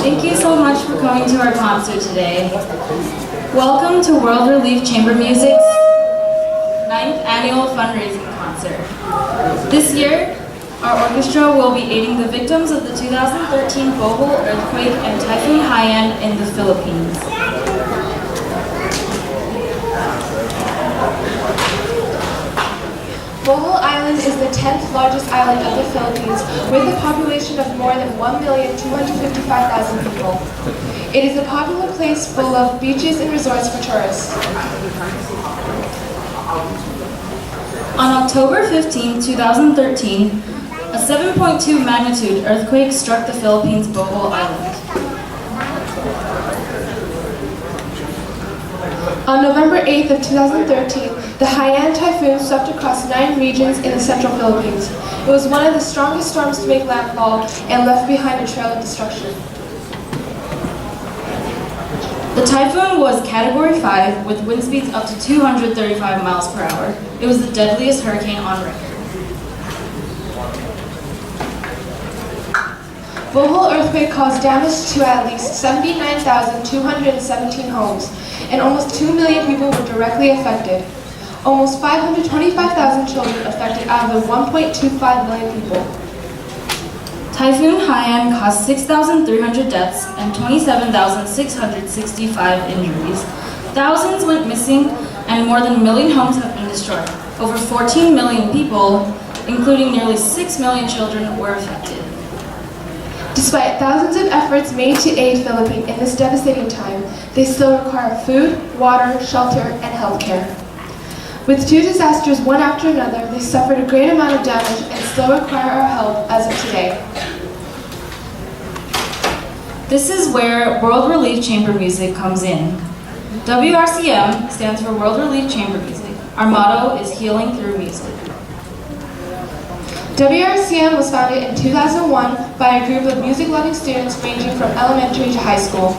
Thank you so much for coming to our concert today. Welcome to World Relief Chamber Music's 9th Annual Fundraising Concert. This year, our orchestra will be aiding the victims of the 2013 Bohol earthquake and Typhoon Haiyan in the Philippines. Bohol Island is the 10th largest island of the Philippines with a population of more than 1,255,000 people. It is a popular place full of beaches and resorts for tourists. On October 15, 2013, a 7.2 magnitude earthquake struck the Philippines' Bohol Island. On November 8th of 2013, the Haiyan typhoon swept across 9 regions in the central Philippines. It was one of the strongest storms to make landfall and left behind a trail of destruction. The typhoon was Category 5 with wind speeds up to 235 miles per hour. It was the deadliest hurricane on record. Bohol earthquake caused damage to at least 79,217 homes, and almost 2 million people were directly affected. Almost 525,000 children affected out of the 1.25 million people. Typhoon Haiyan caused 6,300 deaths and 27,665 injuries. Thousands went missing and more than a million homes have been destroyed. Over 14 million people, including nearly 6 million children, were affected. Despite thousands of efforts made to aid Philippines in this devastating time, they still require food, water, shelter, and health care. With 2 disasters one after another, they suffered a great amount of damage and still require our help as of today. This is where World Relief Chamber Music comes in. WRCM stands for World Relief Chamber Music. Our motto is healing through music. WRCM was founded in 2001 by a group of music-loving students ranging from elementary to high school.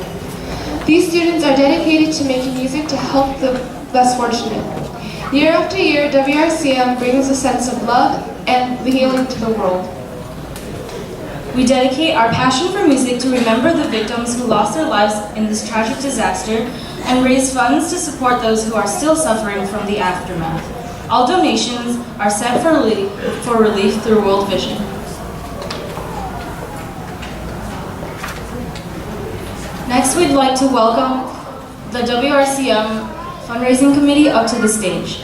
These students are dedicated to making music to help the less fortunate. Year after year, WRCM brings a sense of love and healing to the world. We dedicate our passion for music to remember the victims who lost their lives in this tragic disaster and raise funds to support those who are still suffering from the aftermath. All donations are sent for relief through World Vision. Next, we'd like to welcome the WRCM Fundraising Committee up to the stage.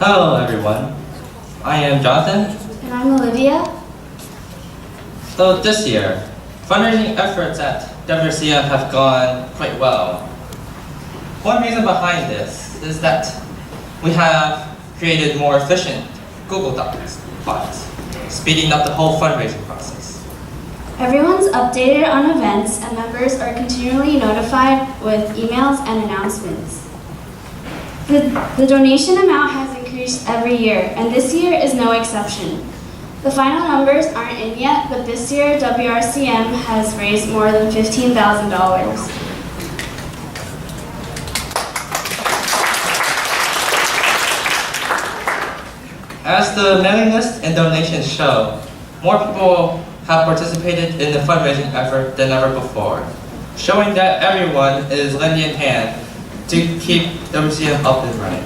Hello everyone, I am Jonathan. And I'm Olivia. So this year, fundraising efforts at WRCM have gone quite well. One reason behind this is that we have created more efficient Google Docs files, speeding up the whole fundraising process. Everyone's updated on events and members are continually notified with emails and announcements. The donation amount has increased every year, and this year is no exception. The final numbers aren't in yet, but this year WRCM has raised more than $15,000. As the mailing list and donations show, more people have participated in the fundraising effort than ever before, showing that everyone is lending a hand to keep WRCM up and running.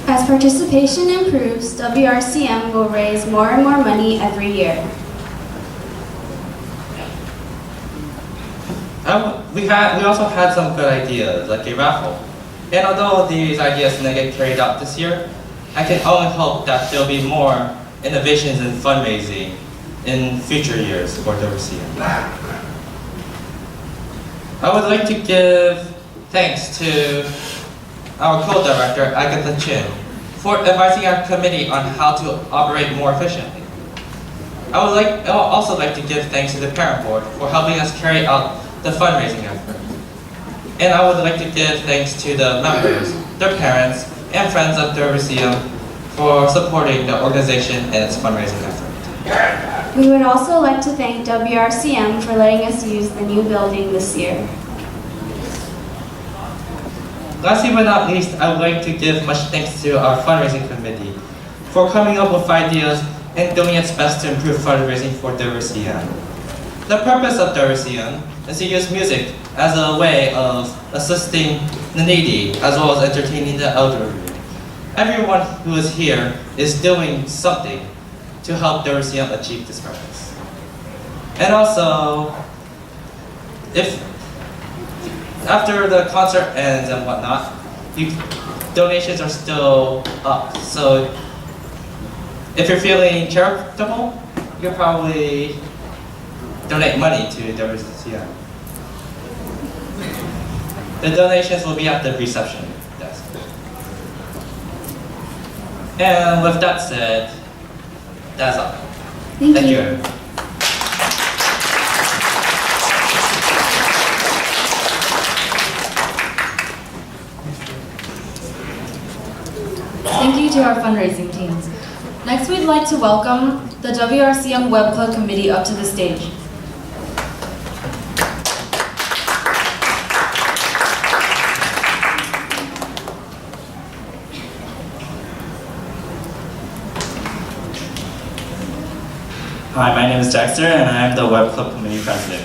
As participation improves, WRCM will raise more and more money every year. We also had some good ideas, like a raffle. And although these ideas didn't get carried out this year, I can only hope that there'll be more innovations in fundraising in future years for WRCM. I would like to give thanks to our co-director, Agatha Chen, for advising our committee on how to operate more efficiently. I would also like to give thanks to the parent board for helping us carry out the fundraising effort. And I would like to give thanks to the members, their parents, and friends of WRCM for supporting the organization and its fundraising effort. We would also like to thank WRCM for letting us use the new building this year. Lastly but not least, I would like to give much thanks to our fundraising committee for coming up with ideas and doing its best to improve fundraising for WRCM. The purpose of WRCM is to use music as a way of assisting the needy as well as entertaining the elderly. Everyone who is here is doing something to help WRCM achieve this purpose. And also, if after the concert ends and whatnot, donations are still up. So if you're feeling charitable, you can probably donate money to WRCM. The donations will be at the reception desk. And with that said, that's all. Thank you. everyone. Thank you to our fundraising teams. Next, we'd like to welcome the WRCM Web Club Committee up to the stage. Hi, my name is Dexter, and I'm the Web Club Committee President.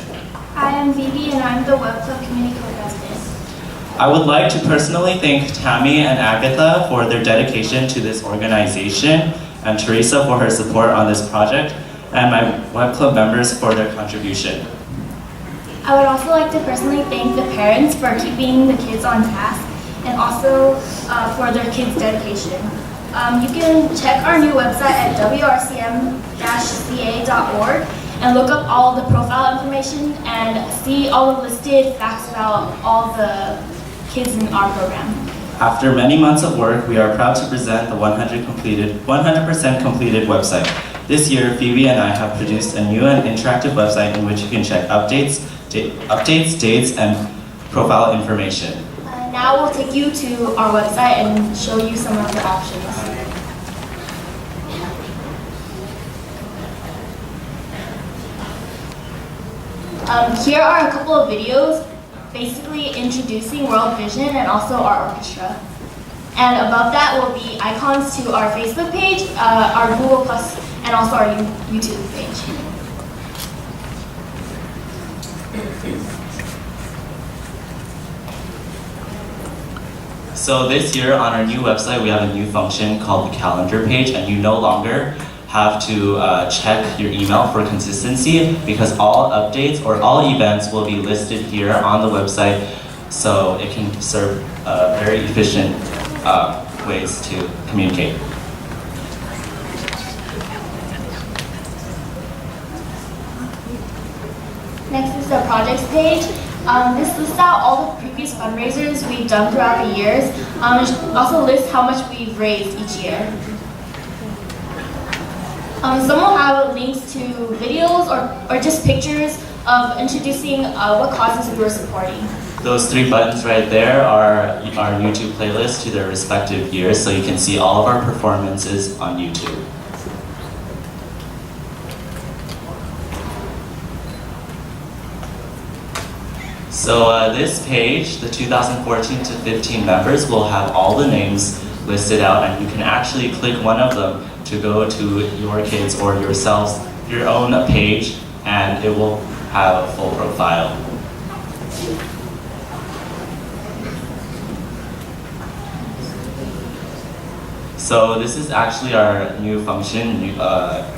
Hi, I'm Vivi, and I'm the Web Club Committee Co-President. I would like to personally thank Tammy and Agatha for their dedication to this organization, and Teresa for her support on this project, and my Web Club members for their contribution. I would also like to personally thank the parents for keeping the kids on task, and also for their kids' dedication. You can check our new website at wrcm-ca.org and look up all the profile information and see all the listed facts about all the kids in our program. After many months of work, we are proud to present the 100% completed website. This year, Phoebe and I have produced a new and interactive website in which you can check updates, dates, and profile information. Now we'll take you to our website and show you some of the options. Here are a couple of videos basically introducing World Vision and also our orchestra. And above that will be icons to our Facebook page, our Google Plus, and also our YouTube page. So this year on our new website, we have a new function called the calendar page, and you no longer have to check your email for consistency because all updates or all events will be listed here on the website, so it can serve very efficient ways to communicate. Next is the projects page. This lists out all the previous fundraisers we've done throughout the years. It also lists how much we've raised each year. Some will have links to videos or just pictures of introducing what causes we were supporting. Those three buttons right there are our YouTube playlist to their respective years, so you can see all of our performances on YouTube. So this page, the 2014 to 15 members, will have all the names listed out, and you can actually click one of them to go to your kids or yourselves, your own page, and it will have a full profile. So this is actually our new function,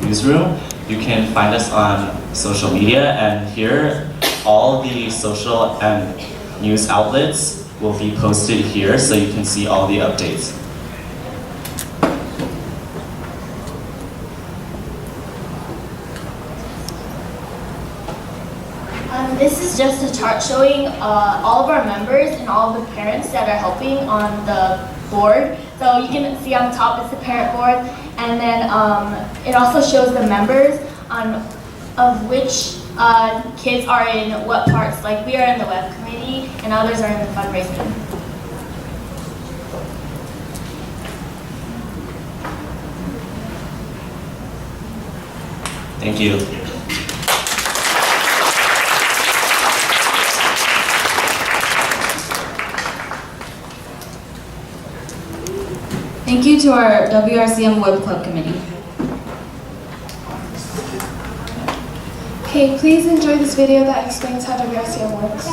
newsroom. You can find us on social media, and here all the social and news outlets will be posted here so you can see all the updates. This is just a chart showing all of our members and all of the parents that are helping on the board. So you can see on the top is the parent board, and then it also shows the members of which kids are in what parts. Like we are in the web committee and others are in the fundraising. Thank you. Thank you to our WRCM Web Club Committee. Okay, please enjoy this video that explains how WRCM works.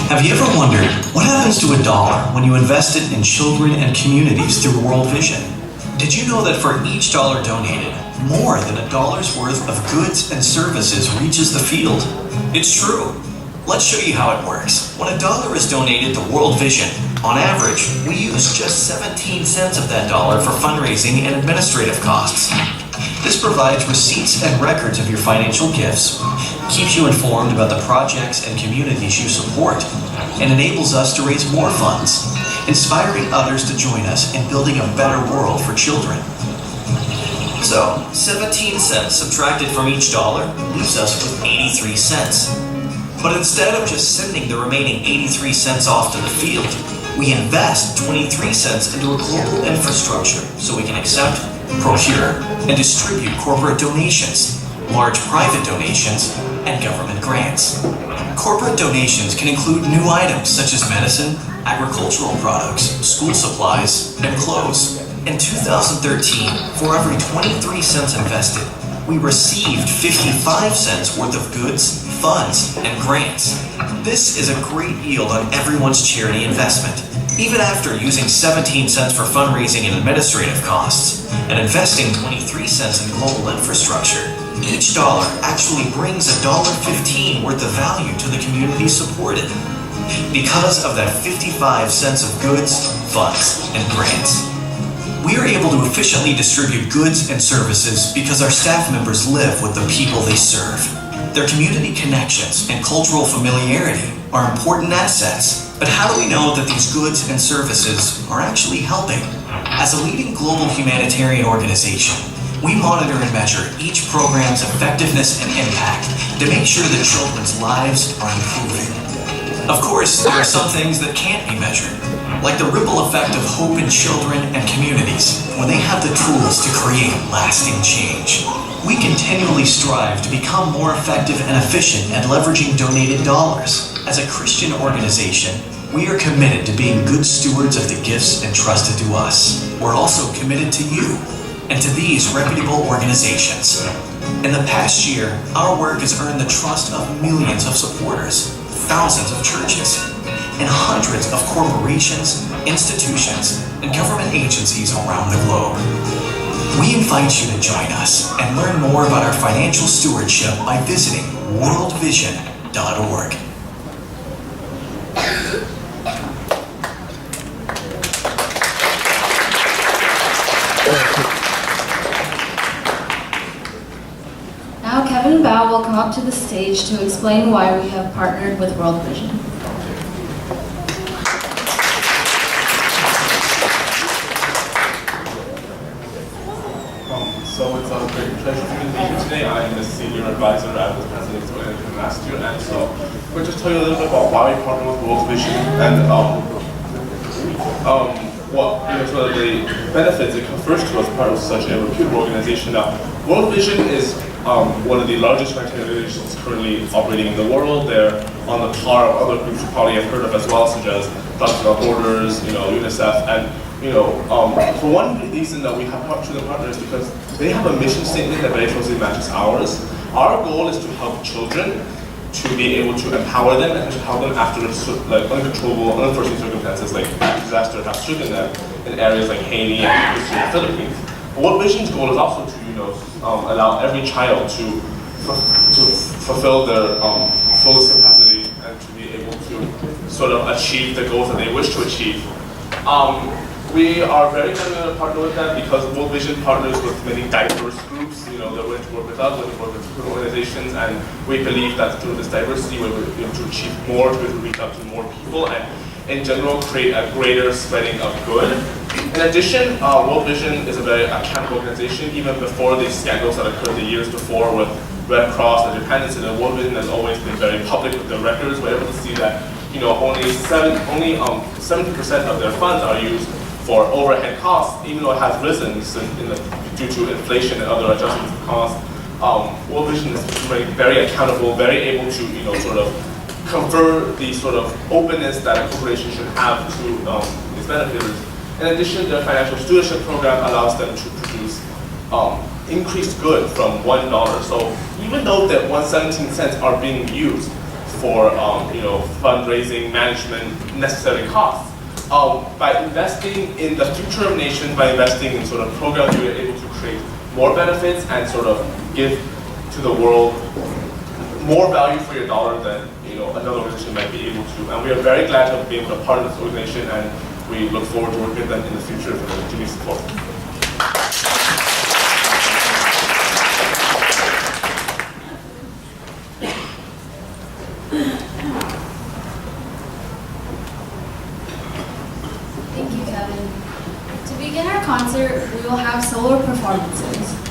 Have you ever wondered what happens to $1 when you invest it in children and communities through World Vision? Did you know that for each dollar donated, more than $1's worth of goods and services reaches the field? It's true. Let's show you how it works. When $1 is donated to World Vision, on average, we use just 17 cents of that dollar for fundraising and administrative costs. This provides receipts and records of your financial gifts, keeps you informed about the projects and communities you support, and enables us to raise more funds, inspiring others to join us in building a better world for children. So, 17 cents subtracted from each dollar leaves us with 83 cents. But instead of just sending the remaining 83 cents off to the field, we invest 23 cents into a global infrastructure so we can accept, procure, and distribute corporate donations, large private donations, and government grants. Corporate donations can include new items such as medicine, agricultural products, school supplies, and clothes. In 2013, for every 23 cents invested, we received 55 cents worth of goods, funds, and grants. This is a great yield on everyone's charity investment. Even after using 17 cents for fundraising and administrative costs, and investing 23 cents in global infrastructure, each dollar actually brings $1.15 worth of value to the community supported. Because of that 55 cents of goods, funds, and grants. We are able to efficiently distribute goods and services because our staff members live with the people they serve. Their community connections and cultural familiarity are important assets. But how do we know that these goods and services are actually helping? As a leading global humanitarian organization, we monitor and measure each program's effectiveness and impact to make sure that children's lives are improving. Of course, there are some things that can't be measured, like the ripple effect of hope in children and communities when they have the tools to create lasting change. We continually strive to become more effective and efficient at leveraging donated dollars. As a Christian organization, we are committed to being good stewards of the gifts entrusted to us. We're also committed to you and to these reputable organizations. In the past year, our work has earned the trust of millions of supporters, thousands of churches, and hundreds of corporations, institutions, and government agencies around the globe. We invite you to join us and learn more about our financial stewardship by visiting worldvision.org. Now Kevin Bao will come up to the stage to explain why we have partnered with World Vision. So it's a great pleasure to be here today. I'm the senior advisor at the President's Organization last year, and so we'll just tell you a little bit about why we partner with World Vision and what sort of the benefits it confers to us part of such a reputable organization. Now, World Vision is one of the largest humanitarian organizations currently operating in the world. They're on the par of other groups you probably have heard of as well, such as Doctors Without Borders, UNICEF, and for one reason that we have chosen to partner is because they have a mission statement that very closely matches ours. Our goal is to help children to be able to empower them and to help them after uncontrollable, unforeseen circumstances like disaster have stricken them in areas like Haiti and the Philippines. World Vision's goal is also to allow every child to fulfill their fullest capacity and to be able to sort of achieve the goals that they wish to achieve. We are very happy to partner with them because World Vision partners with many diverse groups. They're willing to work with us, willing to work with different organizations, and we believe that through this diversity, we're able to achieve more, to reach out to more people, and in general, create a greater spreading of good. In addition, World Vision is a very accountable organization. Even before the scandals that occurred the years before with Red Cross and Japan Incident, World Vision has always been very public with their records. We're able to see that only 70% of their funds are used for overhead costs, even though it has risen due to inflation and other adjustments of costs. World Vision is very accountable, very able to sort of confer the sort of openness that a corporation should have to its benefactors. In addition, their financial stewardship program allows them to produce increased good from $1. So even though that 117 cents are being used for fundraising, management, necessary costs, by investing in the future of nations, by investing in sort of programs, we are able to create more benefits and sort of give to the world more value for your dollar than another organization might be able to. And we are very glad to be able to be part of this organization, and we look forward to working with them in the future for the continued support. Thank you, Kevin. To begin our concert, we will have solo performances.